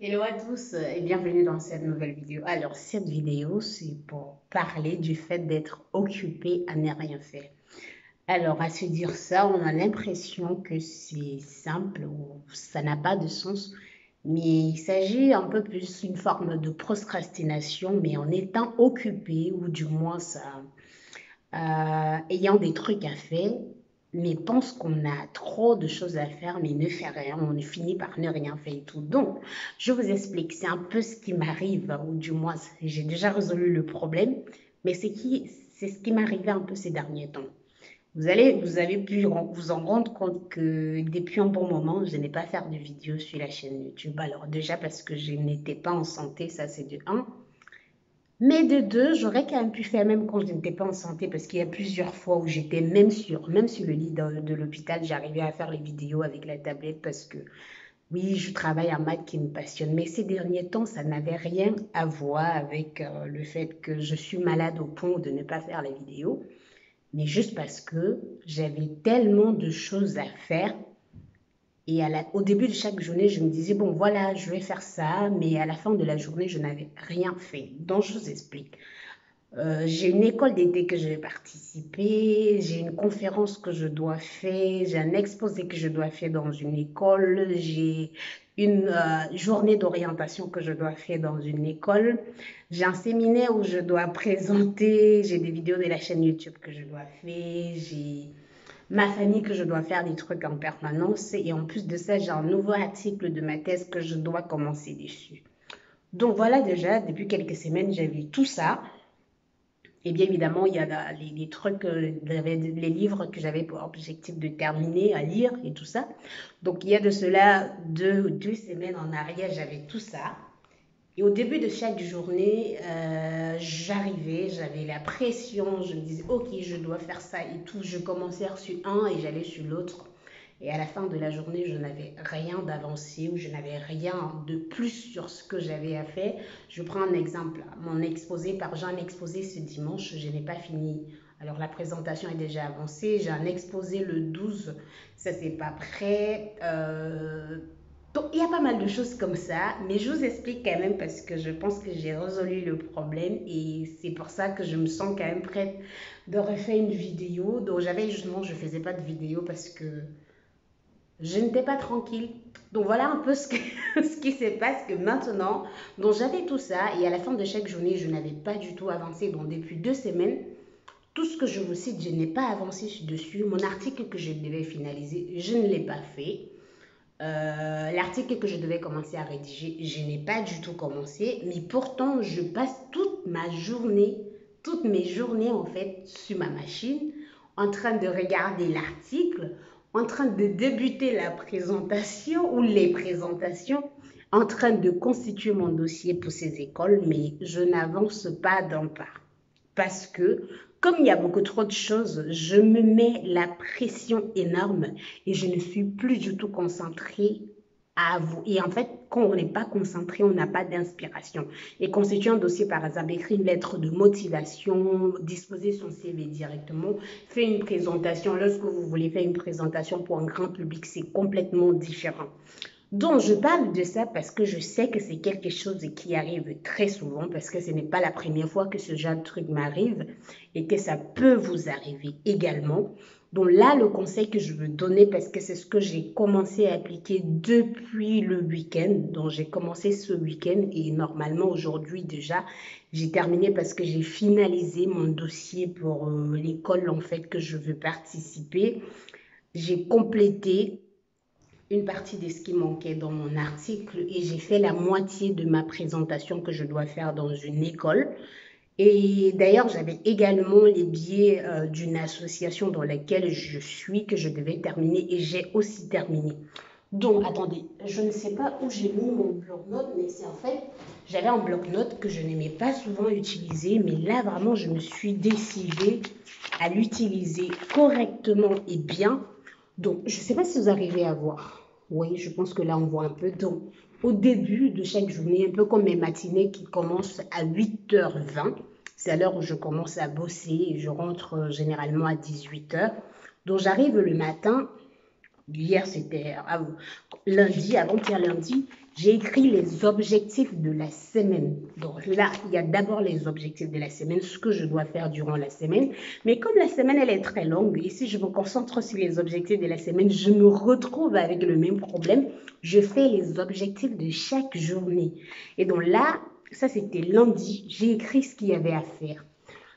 Hello à tous et bienvenue dans cette nouvelle vidéo. Alors, cette vidéo, c'est pour parler du fait d'être occupé à ne rien faire. Alors, à se dire ça, on a l'impression que c'est simple ou ça n'a pas de sens, mais il s'agit un peu plus d'une forme de procrastination, mais en étant occupé ou du moins ayant des trucs à faire, mais pense qu'on a trop de choses à faire, mais ne fait rien, on finit par ne rien faire et tout. Donc, je vous explique, c'est un peu ce qui m'arrive, ou du moins, j'ai déjà résolu le problème, mais c'est ce qui m'arrivait un peu ces derniers temps. Vous avez pu vous en rendre compte que depuis un bon moment, je n'ai pas fait de vidéos sur la chaîne YouTube. Alors déjà parce que je n'étais pas en santé, ça c'est de un. Mais de deux, j'aurais quand même pu faire même quand je n'étais pas en santé, parce qu'il y a plusieurs fois où j'étais même sur le lit de l'hôpital, j'arrivais à faire les vidéos avec la tablette parce que oui, je travaille en maths qui me passionne. Mais ces derniers temps, ça n'avait rien à voir avec le fait que je suis malade au point de ne pas faire la vidéo, mais juste parce que j'avais tellement de choses à faire et au début de chaque journée, je me disais, bon, voilà, je vais faire ça, mais à la fin de la journée, je n'avais rien fait. Donc, je vous explique. J'ai une école d'été que je vais participer, j'ai une conférence que je dois faire, j'ai un exposé que je dois faire dans une école, j'ai une journée d'orientation que je dois faire dans une école, j'ai un séminaire où je dois présenter, j'ai des vidéos de la chaîne YouTube que je dois faire, j'ai ma famille que je dois faire des trucs en permanence et en plus de ça, j'ai un nouveau article de ma thèse que je dois commencer dessus. Donc voilà déjà, depuis quelques semaines, j'ai vu tout ça. Et bien évidemment, il y a les trucs, les livres que j'avais pour objectif de terminer à lire et tout ça. Donc il y a de cela deux semaines en arrière, j'avais tout ça. Et au début de chaque journée, j'avais la pression, je me disais, ok, je dois faire ça et tout. Je commençais sur un et j'allais sur l'autre. Et à la fin de la journée, je n'avais rien d'avancé ou je n'avais rien de plus sur ce que j'avais à faire. Je prends un exemple. Mon exposé, j'ai un exposé ce dimanche, je n'ai pas fini. Alors la présentation est déjà avancée. J'ai un exposé le 12, ça c'est pas prêt. Donc il y a pas mal de choses comme ça, mais je vous explique quand même parce que je pense que j'ai résolu le problème et c'est pour ça que je me sens quand même prête de refaire une vidéo. Donc j'avais justement, je faisais pas de vidéo parce que je n'étais pas tranquille. Donc voilà un peu ce qui se passe que maintenant, donc j'avais tout ça et à la fin de chaque journée, je n'avais pas du tout avancé. Donc depuis 2 semaines, tout ce que je vous cite, je n'ai pas avancé dessus. Mon article que je devais finaliser, je ne l'ai pas fait. L'article que je devais commencer à rédiger, je n'ai pas du tout commencé, mais pourtant je passe toutes mes journées en fait sur ma machine, en train de regarder l'article, en train de débuter la présentation ou les présentations, en train de constituer mon dossier pour ces écoles, mais je n'avance pas d'un pas. Parce que, comme il y a beaucoup trop de choses, je me mets la pression énorme et je ne suis plus du tout concentrée à vous. Et en fait, quand on n'est pas concentré, on n'a pas d'inspiration. Et constituer un dossier, par exemple, écrire une lettre de motivation, disposer son CV directement, faire une présentation. Lorsque vous voulez faire une présentation pour un grand public, c'est complètement différent. Donc, je parle de ça parce que je sais que c'est quelque chose qui arrive très souvent, parce que ce n'est pas la première fois que ce genre de truc m'arrive et que ça peut vous arriver également. Donc là, le conseil que je veux donner, parce que c'est ce que j'ai commencé à appliquer depuis le week-end, donc j'ai commencé ce week-end et normalement aujourd'hui déjà, j'ai terminé parce que j'ai finalisé mon dossier pour l'école en fait que je veux participer. J'ai complété une partie de ce qui manquait dans mon article et j'ai fait la moitié de ma présentation que je dois faire dans une école. Et d'ailleurs, j'avais également les billets d'une association dans laquelle je suis que je devais terminer et j'ai aussi terminé. Donc, attendez, je ne sais pas où j'ai mis mon bloc-notes, mais c'est en fait, j'avais un bloc-notes que je n'aimais pas souvent utiliser, mais là, vraiment, je me suis décidée à l'utiliser correctement et bien. Donc, je ne sais pas si vous arrivez à voir. Oui, je pense que là, on voit un peu. Donc, au début de chaque journée, un peu comme mes matinées qui commencent à 8h20, c'est à l'heure où je commence à bosser et je rentre généralement à 18h. Donc, j'arrive le matin. Hier, c'était lundi, avant-hier lundi. j'ai écrit les objectifs de la semaine. Donc là, il y a d'abord les objectifs de la semaine, ce que je dois faire durant la semaine. Mais comme la semaine, elle est très longue, et si je me concentre sur les objectifs de la semaine, je me retrouve avec le même problème. Je fais les objectifs de chaque journée. Et donc là, ça c'était lundi, j'ai écrit ce qu'il y avait à faire.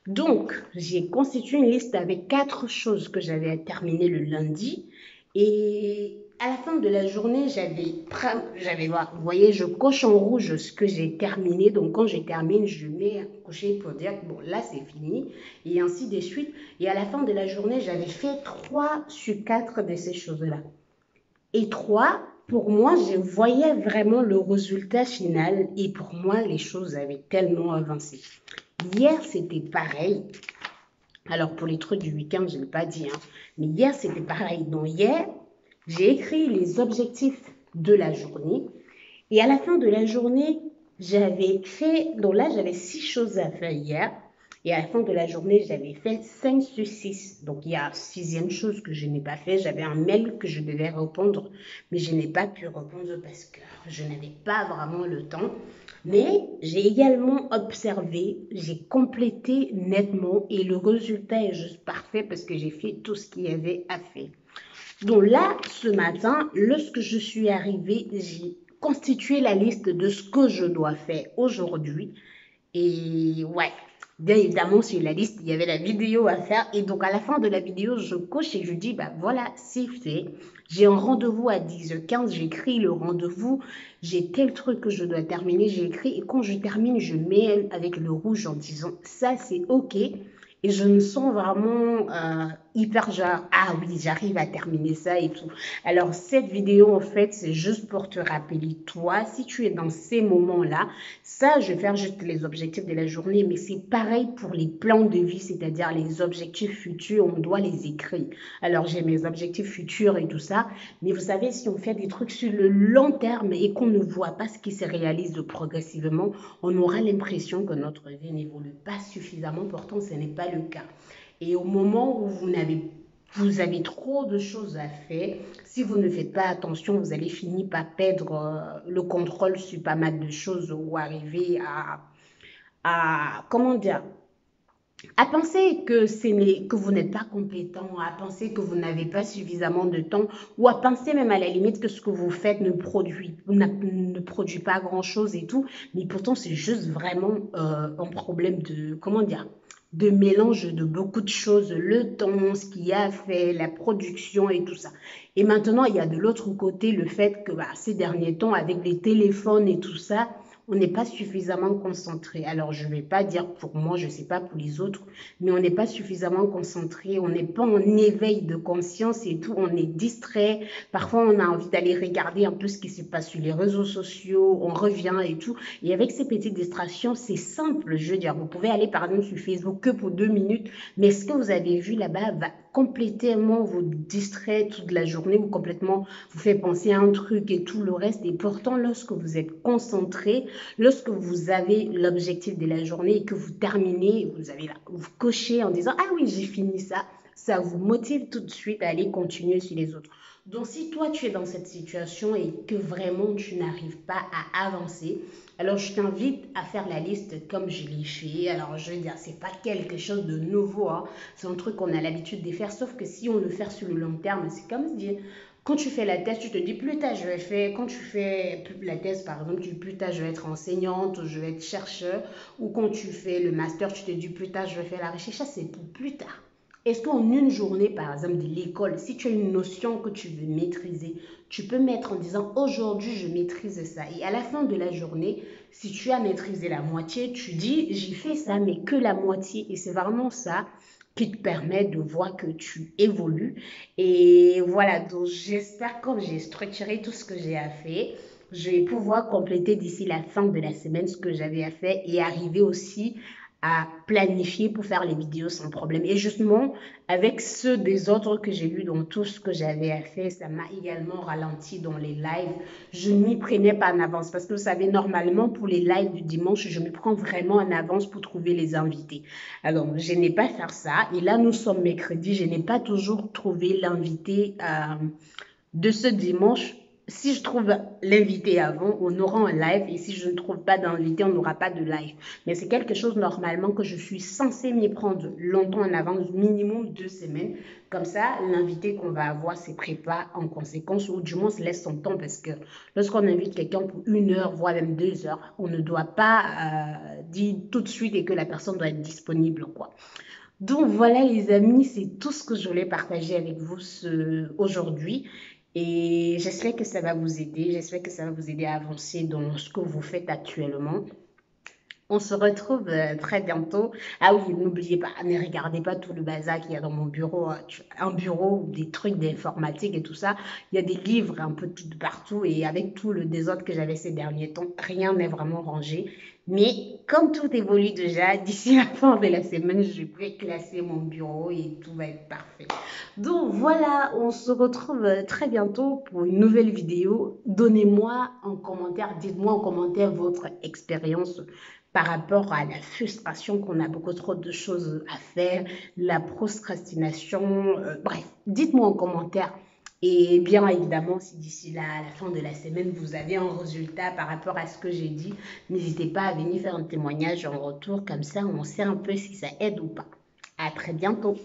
Donc, j'ai constitué une liste avec 4 choses que j'avais à terminer le lundi. Et à la fin de la journée, vous voyez, je coche en rouge ce que j'ai terminé. Donc, quand je termine, je mets un cocher pour dire, bon, là, c'est fini. Et ainsi de suite. Et à la fin de la journée, j'avais fait 3 sur 4 de ces choses-là. Et 3, pour moi, je voyais vraiment le résultat final. Et pour moi, les choses avaient tellement avancé. Hier, c'était pareil. Alors, pour les trucs du week-end, je ne l'ai pas dit, hein. Mais hier, c'était pareil. Donc, hier, j'ai écrit les objectifs de la journée. Et à la fin de la journée, j'avais fait... Donc là, j'avais 6 choses à faire hier. Et à la fin de la journée, j'avais fait 5 sur 6. Donc, il y a 6e chose que je n'ai pas fait. J'avais un mail que je devais répondre, mais je n'ai pas pu répondre parce que je n'avais pas vraiment le temps. Mais j'ai également observé, j'ai complété nettement et le résultat est juste parfait parce que j'ai fait tout ce qu'il y avait à faire. Donc là, ce matin, lorsque je suis arrivée, j'ai constitué la liste de ce que je dois faire aujourd'hui. Et ouais, bien évidemment, sur la liste, il y avait la vidéo à faire. Et donc, à la fin de la vidéo, je coche et je dis, bah voilà, c'est fait. J'ai un rendez-vous à 10h15, j'écris le rendez-vous. J'ai tel truc que je dois terminer, j'ai écrit. Et quand je termine, je mets avec le rouge en disant, ça, c'est OK. Et je me sens vraiment hyper genre, ah oui, j'arrive à terminer ça et tout. Alors, cette vidéo, en fait, c'est juste pour te rappeler, toi, si tu es dans ces moments-là, ça, je vais faire juste les objectifs de la journée, mais c'est pareil pour les plans de vie, c'est-à-dire les objectifs futurs, on doit les écrire. Alors, j'ai mes objectifs futurs et tout ça, mais vous savez, si on fait des trucs sur le long terme et qu'on ne voit pas ce qui se réalise progressivement, on aura l'impression que notre vie n'évolue pas suffisamment, pourtant ce n'est pas le cas. Et au moment où vous avez trop de choses à faire. Si vous ne faites pas attention, vous allez finir par perdre le contrôle sur pas mal de choses ou arriver comment dire, à penser que vous n'êtes pas compétent, à penser que vous n'avez pas suffisamment de temps, ou à penser même à la limite que ce que vous faites ne produit pas grand-chose et tout, mais pourtant c'est juste vraiment un problème de, comment dire, de mélange de beaucoup de choses, le temps, ce qu'il y a à faire, la production et tout ça. Et maintenant, il y a de l'autre côté le fait que ces derniers temps, avec les téléphones et tout ça, on n'est pas suffisamment concentré. Alors, je ne vais pas dire pour moi, je ne sais pas pour les autres, mais on n'est pas suffisamment concentré, on n'est pas en éveil de conscience et tout, on est distrait. Parfois, on a envie d'aller regarder un peu ce qui se passe sur les réseaux sociaux, on revient et tout. Et avec ces petites distractions, c'est simple, je veux dire, vous pouvez aller par exemple sur Facebook que pour 2 minutes, mais ce que vous avez vu là-bas va complètement vous distraire toute la journée ou complètement vous fait penser à un truc et tout le reste. Et pourtant, lorsque vous êtes concentré, lorsque vous avez l'objectif de la journée et que vous terminez, vous cochez en disant « Ah oui, j'ai fini ça », ça vous motive tout de suite à aller continuer sur les autres. Donc, si toi, tu es dans cette situation et que vraiment tu n'arrives pas à avancer, alors je t'invite à faire la liste comme je l'ai fait. Alors, je veux dire, c'est pas quelque chose de nouveau, hein. C'est un truc qu'on a l'habitude de faire, sauf que si on le fait sur le long terme, c'est comme dire, quand tu fais la thèse, tu te dis plus tard je vais faire, quand tu fais la thèse par exemple, tu dis plus tard je vais être enseignante, je vais être chercheur, ou quand tu fais le master, tu te dis plus tard je vais faire la recherche, ça c'est pour plus tard. Est-ce qu'en une journée, par exemple, de l'école, si tu as une notion que tu veux maîtriser, tu peux mettre en disant aujourd'hui je maîtrise ça. Et à la fin de la journée, si tu as maîtrisé la moitié, tu dis j'ai fait ça, mais que la moitié. Et c'est vraiment ça qui te permet de voir que tu évolues. Et voilà, donc j'espère que j'ai structuré tout ce que j'ai à faire. Je vais pouvoir compléter d'ici la fin de la semaine ce que j'avais à faire et arriver aussi à planifier pour faire les vidéos sans problème. Et justement, avec ceux des autres que j'ai lus dans tout ce que j'avais à faire, ça m'a également ralenti dans les lives. Je ne m'y prenais pas en avance parce que vous savez, normalement, pour les lives du dimanche, je me prends vraiment en avance pour trouver les invités. Alors, je n'ai pas fait ça. Et là, nous sommes mercredi. Je n'ai pas toujours trouvé l'invité de ce dimanche. si je trouve l'invité avant, on aura un live. Et si je ne trouve pas d'invité, on n'aura pas de live. Mais c'est quelque chose normalement que je suis censée m'y prendre longtemps en avance, minimum 2 semaines. Comme ça, l'invité qu'on va avoir se prépare en conséquence ou du moins se laisse son temps parce que lorsqu'on invite quelqu'un pour 1 heure, voire même 2 heures, on ne doit pas dire tout de suite et que la personne doit être disponible, quoi. Donc voilà les amis, c'est tout ce que je voulais partager avec vous aujourd'hui. Et j'espère que ça va vous aider, j'espère que ça va vous aider à avancer dans ce que vous faites actuellement. On se retrouve très bientôt. Ah oui, n'oubliez pas, ne regardez pas tout le bazar qu'il y a dans mon bureau, un bureau ou des trucs d'informatique et tout ça. Il y a des livres un peu tout partout et avec tout le désordre que j'avais ces derniers temps, rien n'est vraiment rangé. Mais comme tout évolue déjà, d'ici la fin de la semaine, je vais classer mon bureau et tout va être parfait. Donc voilà, on se retrouve très bientôt pour une nouvelle vidéo. Donnez-moi en commentaire, dites-moi en commentaire votre expérience par rapport à la frustration qu'on a beaucoup trop de choses à faire, la procrastination, bref, dites-moi en commentaire. Et bien évidemment, si d'ici là, à la fin de la semaine, vous avez un résultat par rapport à ce que j'ai dit, n'hésitez pas à venir faire un témoignage en retour, comme ça on sait un peu si ça aide ou pas. À très bientôt.